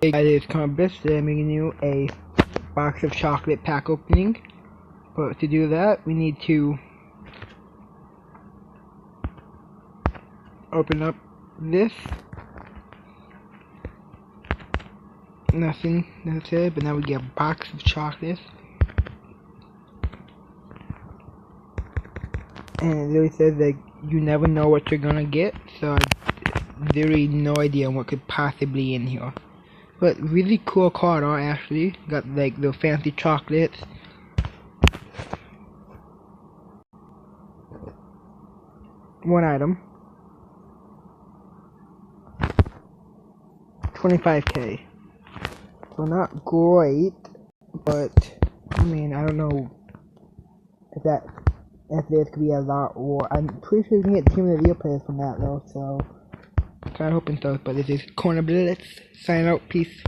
Hey guys, it's Columbus. Today I'm bringing you a box of chocolate pack opening. But to do that, we need to open up this. Nothing necessary, but now we get a box of chocolates. And it literally says that you never know what you're gonna get, so I literally no idea what could possibly be in here. But really cool card art actually. Got like the fancy chocolates. One item. 25k. So not great, but I mean I don't know if this could be a lot, or I'm pretty sure you can get Team of the Year players from that though, so kinda hoping so. But this is Corner Blitz. Sign out, peace.